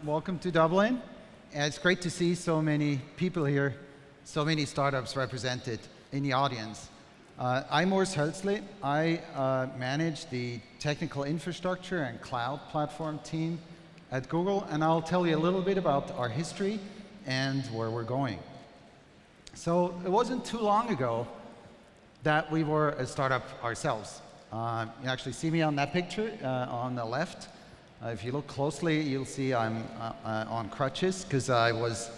Welcome to Dublin. It's great to see so many people here, so many startups represented in the audience. I'm Murad Hölzle. I manage the technical infrastructure and cloud platform team at Google, and I'll tell you a little bit about our history and where we're going. So it wasn't too long ago that we were a startup ourselves. You actually see me on that picture on the left. If you look closely, you'll see I'm on crutches because I was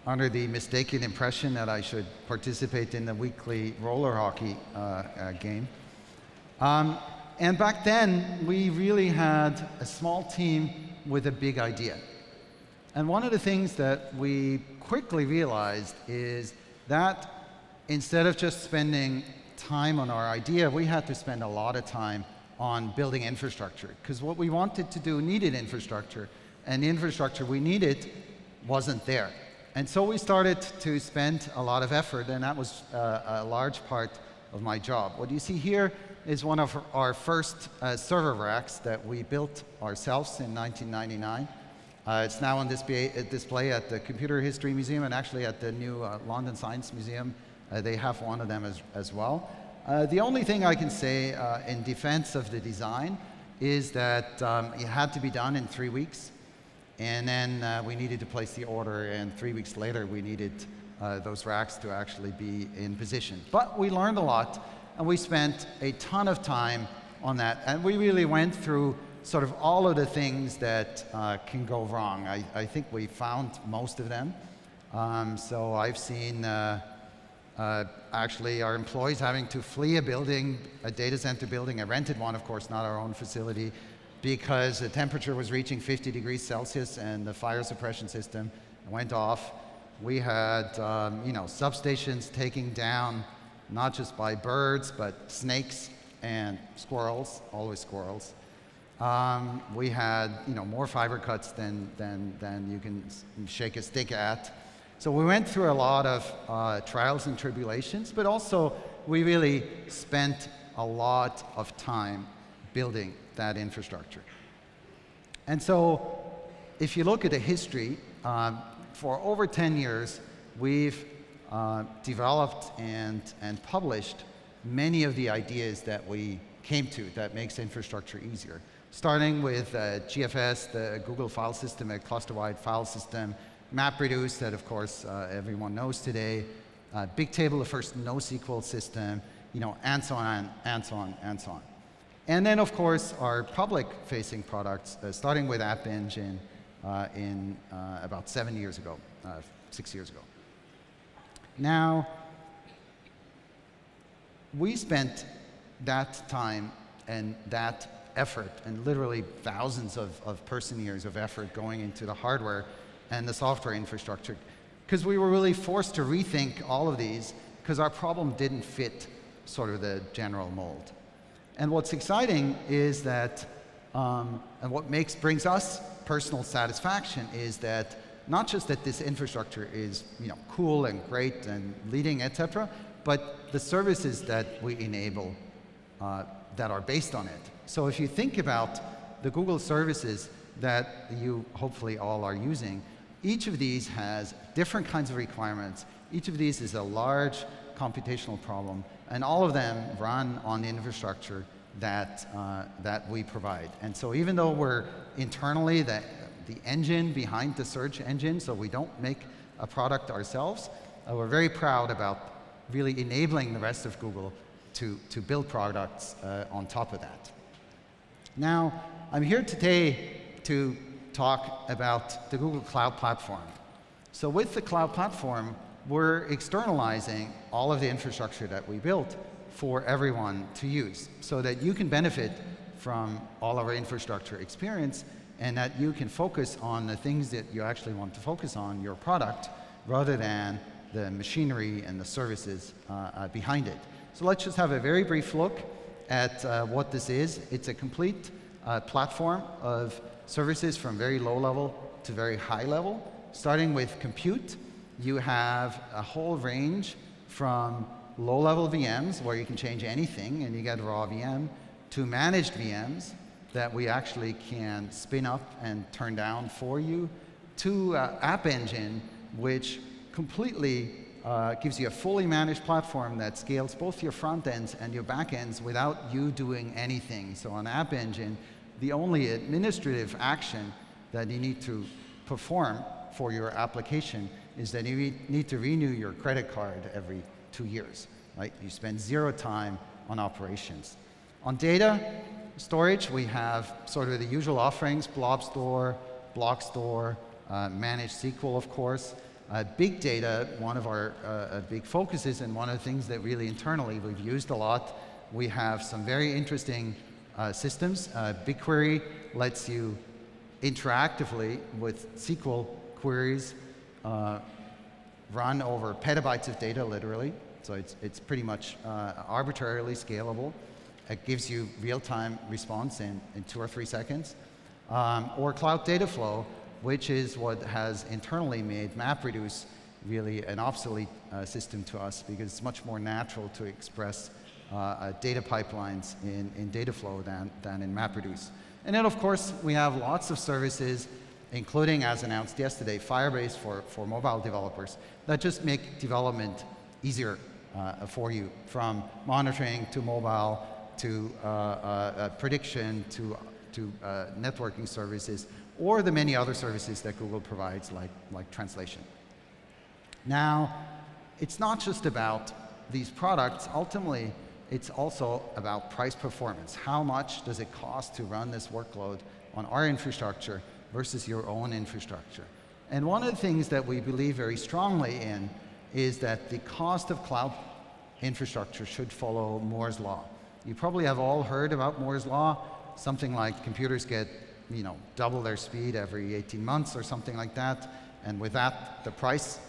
under the mistaken impression that I should participate in the weekly roller hockey game. And back then, we really had a small team with a big idea. And one of the things that we quickly realized is that instead of just spending time on our idea, we had to spend a lot of time on building infrastructure, because what we wanted to do needed infrastructure, and the infrastructure we needed wasn't there. And so we started to spend a lot of effort, and that was a large part of my job. What you see here is one of our first server racks that we built ourselves in 1999. It's now on display at the Computer History Museum, and actually at the new London Science Museum. They have one of them as well. The only thing I can say in defense of the design is that it had to be done in 3 weeks, and then we needed to place the order, and 3 weeks later we needed those racks to actually be in position. But we learned a lot, and we spent a ton of time on that, and we really went through sort of all of the things that can go wrong. I think we found most of them. So I've seen actually our employees having to flee a building, a data center building, a rented one, of course, not our own facility, because the temperature was reaching 50 degrees Celsius and the fire suppression system went off. We had substations taken down, not just by birds, but snakes and squirrels, always squirrels. We had more fiber cuts than you can shake a stick at. So we went through a lot of trials and tribulations, but also we really spent a lot of time building that infrastructure. And so if you look at the history, for over 10 years, we've developed and published many of the ideas that we came to that makes infrastructure easier. Starting with GFS, the Google file system, a cluster-wide file system, MapReduce, that of course everyone knows today, Bigtable, the first NoSQL system, and so on, and so on, and so on. And then of course our public-facing products, starting with App Engine in about 7 years ago, 6 years ago. Now, we spent that time and that effort, and literally thousands of person-years of effort going into the hardware and the software infrastructure, because we were really forced to rethink all of these because our problem didn't fit sort of the general mold. And what's exciting is that, and what brings us personal satisfaction is that not just that this infrastructure is cool and great and leading, etc., but the services that we enable that are based on it. So if you think about the Google services that you hopefully all are using, each of these has different kinds of requirements. Each of these is a large computational problem, and all of them run on the infrastructure that we provide. And so even though we're internally the engine behind the search engine, so we don't make a product ourselves, we're very proud about really enabling the rest of Google to build products on top of that. Now, I'm here today to talk about the Google Cloud Platform. So with the Cloud Platform, we're externalizing all of the infrastructure that we built for everyone to use, so that you can benefit from all of our infrastructure experience, and that you can focus on the things that you actually want to focus on, your product, rather than the machinery and the services behind it. So let's just have a very brief look at what this is. It's a complete platform of services from very low level to very high level. Starting with compute, you have a whole range from low-level VMs, where you can change anything and you get raw VM, to managed VMs, that we actually can spin up and turn down for you, to App Engine, which completely gives you a fully managed platform that scales both your front ends and your back ends without you doing anything. So on App Engine, the only administrative action that you need to perform for your application is that you need to renew your credit card every 2 years, right? You spend 0 time on operations. On data storage, we have sort of the usual offerings: Blob Store, Block Store, Managed SQL, of course. Big data, one of our big focuses, and one of the things that really internally we've used a lot. We have some very interesting systems. BigQuery lets you interactively with SQL queries run over petabytes of data, literally. So it's pretty much arbitrarily scalable. It gives you real-time response in 2 or 3 seconds. Or Cloud Data Flow, which is what has internally made MapReduce really an obsolete system to us, because it's much more natural to express data pipelines in Dataflow than in MapReduce. And then, of course, we have lots of services, including, as announced yesterday, Firebase for mobile developers, that just make development easier for you, from monitoring to mobile to prediction to networking services, or the many other services that Google provides, like translation. Now, it's not just about these products. Ultimately, it's also about price performance. How much does it cost to run this workload on our infrastructure versus your own infrastructure? And one of the things that we believe very strongly in is that the cost of cloud infrastructure should follow Moore's law. You probably have all heard about Moore's law, something like computers get double their speed every 18 months or something like that, and with that, the price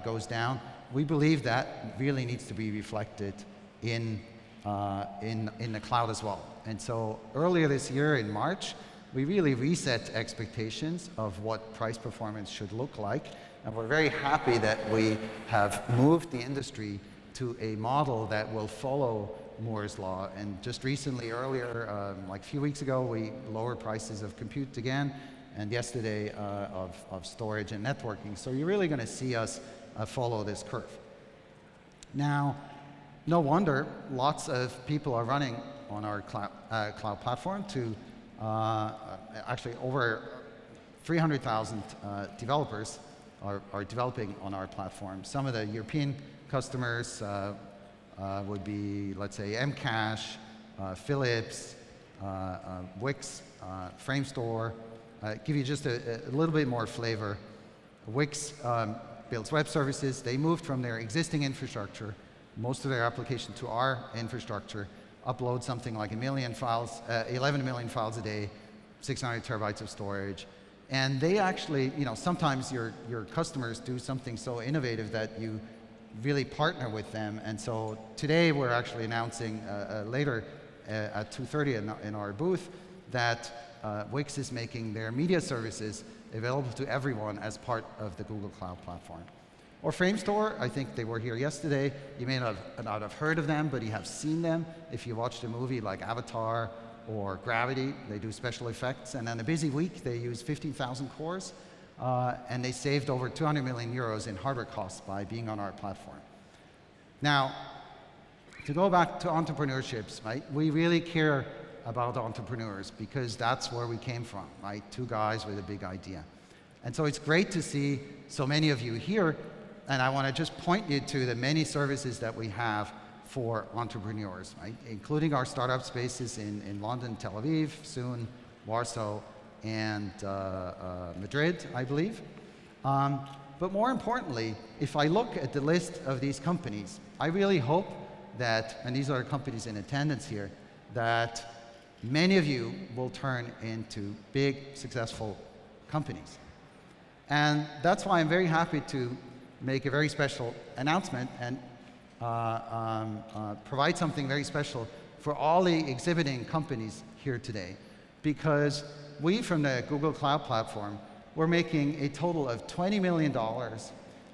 goes down. We believe that really needs to be reflected in the cloud as well. And so earlier this year in March, we really reset expectations of what price performance should look like, and we're very happy that we have moved the industry to a model that will follow Moore's law. And just recently, earlier, like a few weeks ago, we lowered prices of compute again, and yesterday of storage and networking. So you're really going to see us follow this curve. Now, no wonder lots of people are running on our cloud platform. Actually, over 300,000 developers are developing on our platform. Some of the European customers would be, let's say, Mcache, Philips, Wix, Framestore. Give you just a little bit more flavor. Wix builds web services. They moved from their existing infrastructure, most of their application, to our infrastructure, upload something like 11 million files a day, 600 terabytes of storage. And they actually, sometimes your customers do something so innovative that you really partner with them. And so today we're actually announcing later at 2:30 in our booth that Wix is making their media services available to everyone as part of the Google Cloud Platform. Or Framestore, I think they were here yesterday. You may not have heard of them, but you have seen them. If you watched a movie like Avatar or Gravity, they do special effects. And on a busy week, they use 15,000 cores. And they saved over 200 million euros in hardware costs by being on our platform. Now, to go back to entrepreneurships, right? We really care about entrepreneurs because that's where we came from, right? 2 guys with a big idea. And so it's great to see so many of you here. And I want to just point you to the many services that we have for entrepreneurs, right? Including our startup spaces in London, Tel Aviv, soon Warsaw, and Madrid, I believe. But more importantly, if I look at the list of these companies, I really hope that, and these are companies in attendance here, that many of you will turn into big, successful companies. And that's why I'm very happy to make a very special announcement and provide something very special for all the exhibiting companies here today. Because we, from the Google Cloud Platform, we're making a total of $20 million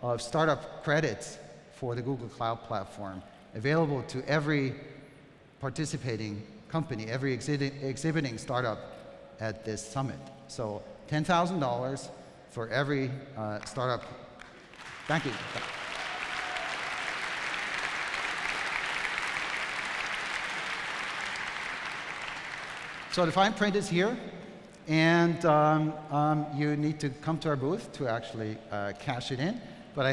of startup credits for the Google Cloud Platform available to every participating company, every exhibiting startup at this summit. So $10,000 for every startup. Thank you. So the fine print is here, and you need to come to our booth to actually cash it in. But I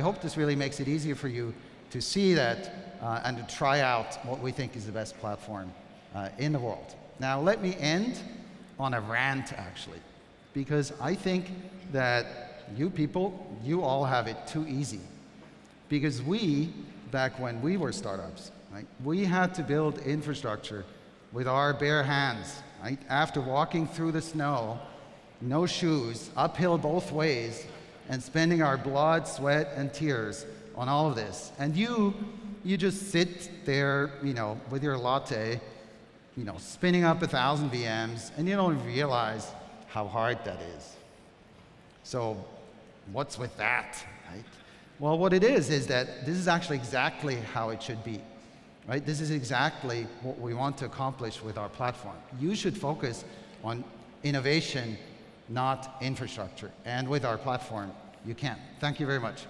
hope this really makes it easier for you to see that and to try out what we think is the best platform in the world. Now let me end on a rant, actually, because I think that you people, you all have it too easy. Because we, back when we were startups, right, we had to build infrastructure with our bare hands, right? After walking through the snow, no shoes, uphill both ways, and spending our blood, sweat, and tears on all of this. And you just sit there, you know, with your latte, you know, spinning up 1,000 VMs, and you don't realize how hard that is. So what's with that, right? Well, what it is that this is actually exactly how it should be. Right? This is exactly what we want to accomplish with our platform. You should focus on innovation, not infrastructure. And with our platform, you can. Thank you very much.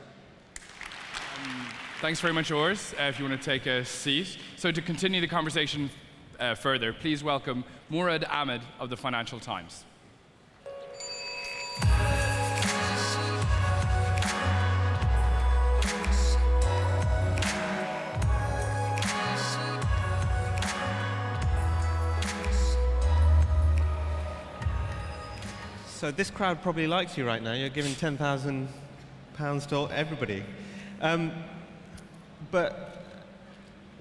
Thanks very much, Urs. If you want to take a seat. So to continue the conversation further, please welcome Murad Ahmed of the Financial Times. So this crowd probably likes you right now. You're giving £10,000 to everybody. But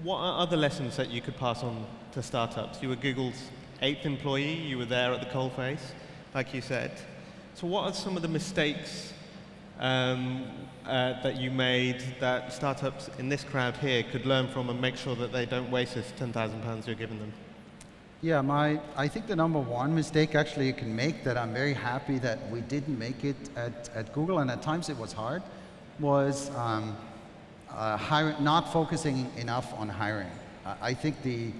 what are other lessons that you could pass on to startups? You were Google's 8th employee. You were there at the coalface, like you said. So what are some of the mistakes that you made that startups in this crowd here could learn from and make sure that they don't waste this £10,000 you're giving them? Yeah, I think the number one mistake actually you can make that I'm very happy that we didn't make it at Google, and at times it was hard, was not focusing enough on hiring. I think the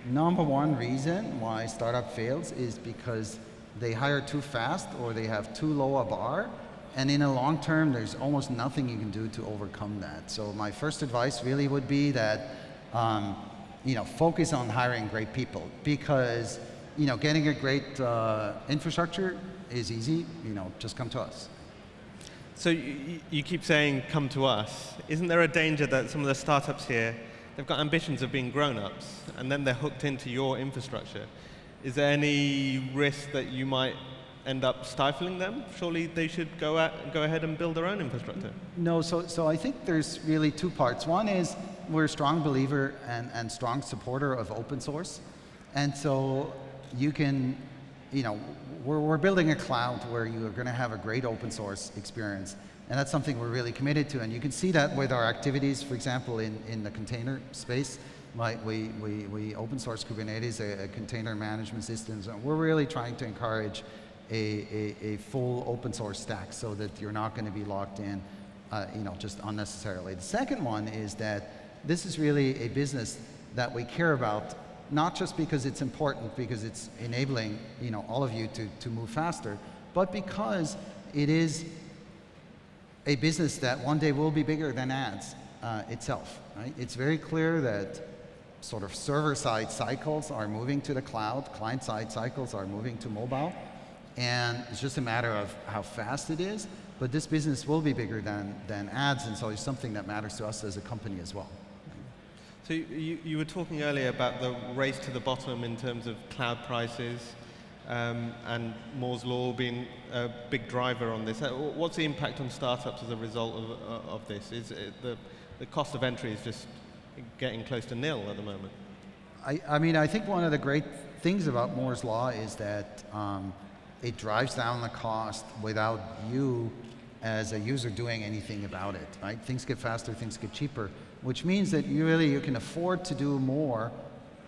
number one reason why startup fails is because they hire too fast or they have too low a bar, and in the long term there's almost nothing you can do to overcome that. So my first advice really would be that you know, focus on hiring great people, because, you know, getting a great infrastructure is easy. You know, just come to us. So you keep saying, come to us. Isn't there a danger that some of the startups here, they've got ambitions of being grown-ups, and then they're hooked into your infrastructure? Is there any risk that you might end up stifling them? Surely they should go ahead and build their own infrastructure. No, so I think there's really two parts. One is we're a strong believer and strong supporter of open source. And so you can, you know, we're building a cloud where you are going to have a great open source experience. And that's something we're really committed to. And you can see that with our activities, for example, in the container space. Like we open source Kubernetes, a container management systems. And we're really trying to encourage a full open source stack so that you're not going to be locked in, you know, just unnecessarily. The second one is that this is really a business that we care about, not just because it's important, because it's enabling, you know, all of you to move faster, but because it is a business that one day will be bigger than ads itself. Right? It's very clear that sort of server-side cycles are moving to the cloud, client-side cycles are moving to mobile. And it's just a matter of how fast it is, but this business will be bigger than ads, and so it's something that matters to us as a company as well. So you were talking earlier about the race to the bottom in terms of cloud prices, and Moore's Law being a big driver on this. What's the impact on startups as a result of this? Is it the cost of entry is just getting close to nil at the moment? I mean, I think one of the great things about Moore's Law is that it drives down the cost without you as a user doing anything about it, right? Things get faster, things get cheaper, which means that you can afford to do more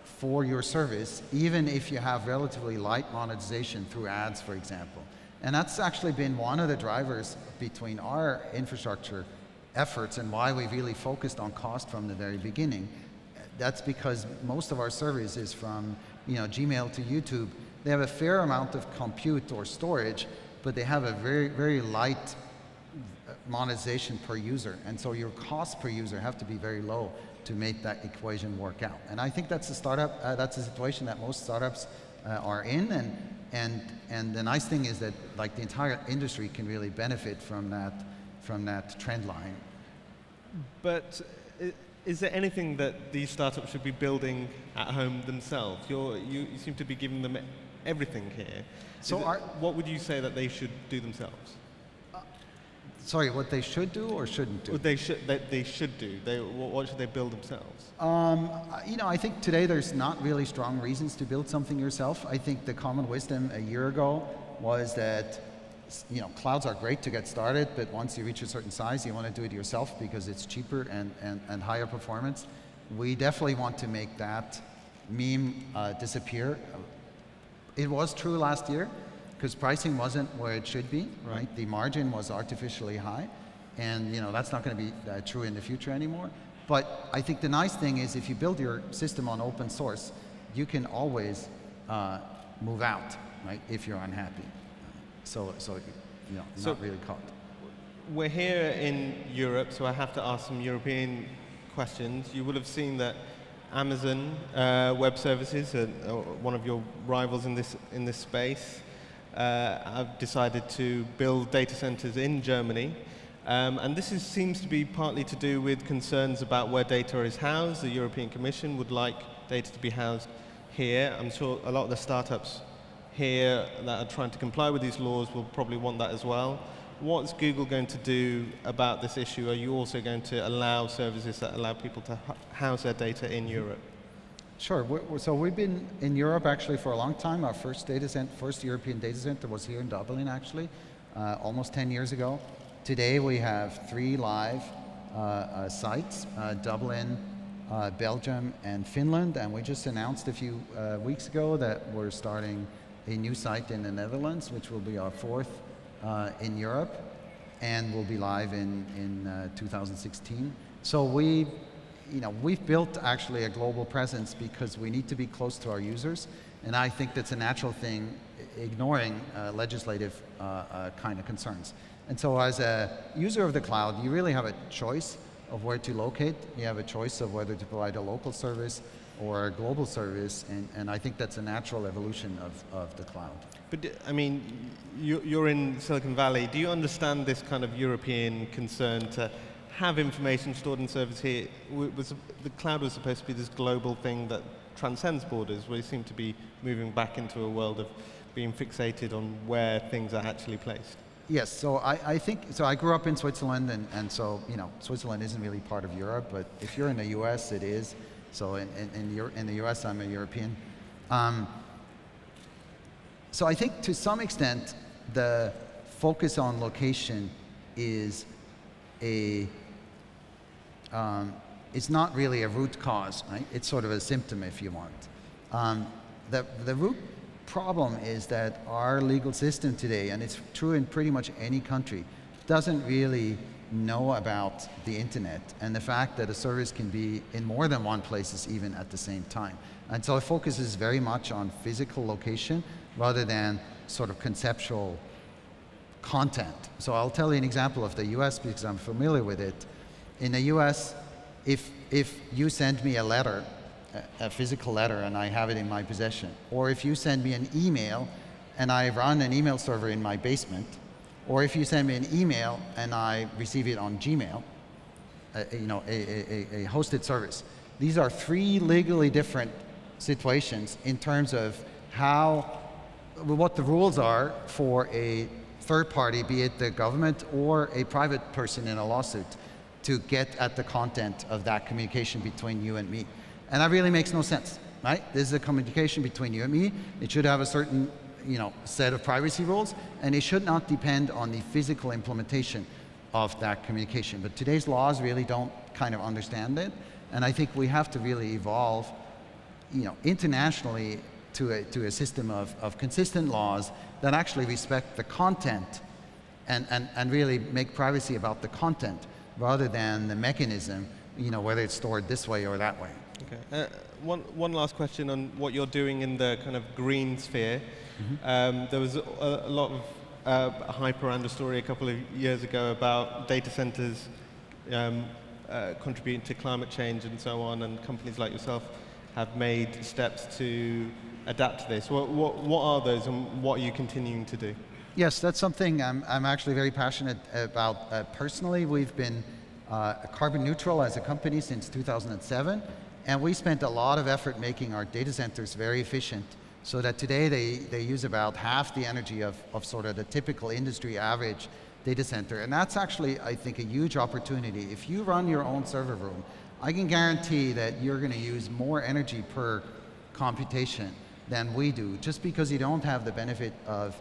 for your service, even if you have relatively light monetization through ads, for example. And that's actually been one of the drivers between our infrastructure efforts and why we really focused on cost from the very beginning. that's because most of our service is from Gmail to YouTube. They have a fair amount of compute or storage, but they have a very, very light monetization per user. And so your cost per user have to be very low to make that equation work out. And I think that's that's a situation that most startups are in. And the nice thing is that like the entire industry can really benefit from that trend line. But is there anything that these startups should be building at home themselves? You seem to be giving them everything here. So what would you say that they should do themselves? Sorry, what they should do or shouldn't do? What they should do. What should they build themselves? I think today there's not really strong reasons to build something yourself. I think the common wisdom a year ago was that clouds are great to get started, but once you reach a certain size, you want to do it yourself because it's cheaper and higher performance. We definitely want to make that meme disappear. It was true last year, because pricing wasn't where it should be, right? The margin was artificially high, and that's not going to be true in the future anymore. But I think the nice thing is if you build your system on open source, you can always move out, right? If you're unhappy. So not really caught. We're here in Europe, so I have to ask some European questions. You will have seen that Amazon Web Services, one of your rivals in this space, have decided to build data centers in Germany. And this seems to be partly to do with concerns about where data is housed. The European Commission would like data to be housed here. I'm sure a lot of the startups here that are trying to comply with these laws will probably want that as well. What's Google going to do about this issue? Are you also going to allow services that allow people to house their data in Europe? Sure. So we've been in Europe actually for a long time. Our first European data center was here in Dublin actually, almost 10 years ago. Today we have 3 live sites, Dublin, Belgium, and Finland. And we just announced a few weeks ago that we're starting a new site in the Netherlands, which will be our 4th in Europe, and will be live in 2016. So we've built actually a global presence because we need to be close to our users, and I think that's a natural thing, ignoring legislative kind of concerns. And so as a user of the cloud, you really have a choice of where to locate. You have a choice of whether to provide a local service or a global service, and I think that's a natural evolution of the cloud. But I mean, you're in Silicon Valley. Do you understand this kind of European concern to have information stored in servers here? The cloud was supposed to be this global thing that transcends borders. We seem to be moving back into a world of being fixated on where things are actually placed. Yes, so I think, so I grew up in Switzerland, and so, Switzerland isn't really part of Europe, but if you're in the US, it is. So in the US, I'm a European. So I think to some extent, the focus on location is it's not really a root cause, right? It's sort of a symptom, if you want. The root problem is that our legal system today, and it's true in pretty much any country, doesn't really know about the internet and the fact that a service can be in more than one places even at the same time. And so it focuses very much on physical location rather than sort of conceptual content. So I'll tell you an example of the US because I'm familiar with it. In the US, if you send me a letter, a physical letter, and I have it in my possession, or if you send me an email and I run an email server in my basement, or if you send me an email and I receive it on Gmail, a hosted service. These are 3 legally different situations in terms of what the rules are for a third party, be it the government or a private person in a lawsuit, to get at the content of that communication between you and me. And that really makes no sense, right? This is a communication between you and me. It should have a certain set of privacy rules, and it should not depend on the physical implementation of that communication. But today's laws really don't kind of understand it, and I think we have to really evolve, internationally to a system of consistent laws that actually respect the content and really make privacy about the content rather than the mechanism, whether it's stored this way or that way. Okay. One last question on what you're doing in the kind of green sphere. There was a lot of hype around a story a couple of years ago about data centers contributing to climate change and so on, and companies like yourself have made steps to adapt to this. What are those, and what are you continuing to do? Yes, that's something I'm actually very passionate about. Personally, we've been carbon neutral as a company since 2007, and we spent a lot of effort making our data centers very efficient, so that today they use about half the energy of sort of the typical industry average data center. And that's actually, I think, a huge opportunity. If you run your own server room, I can guarantee that you're going to use more energy per computation than we do, just because you don't have the benefit of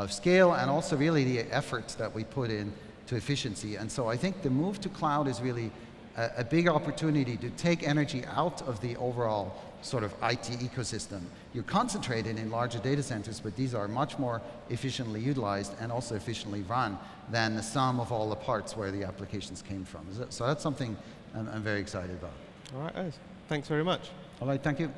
scale, and also really the efforts that we put in to efficiency. And so I think the move to cloud is really a big opportunity to take energy out of the overall sort of IT ecosystem. You're concentrated in larger data centers, but these are much more efficiently utilized and also efficiently run than the sum of all the parts where the applications came from. So that's something I'm very excited about. All right, thanks very much. All right, thank you.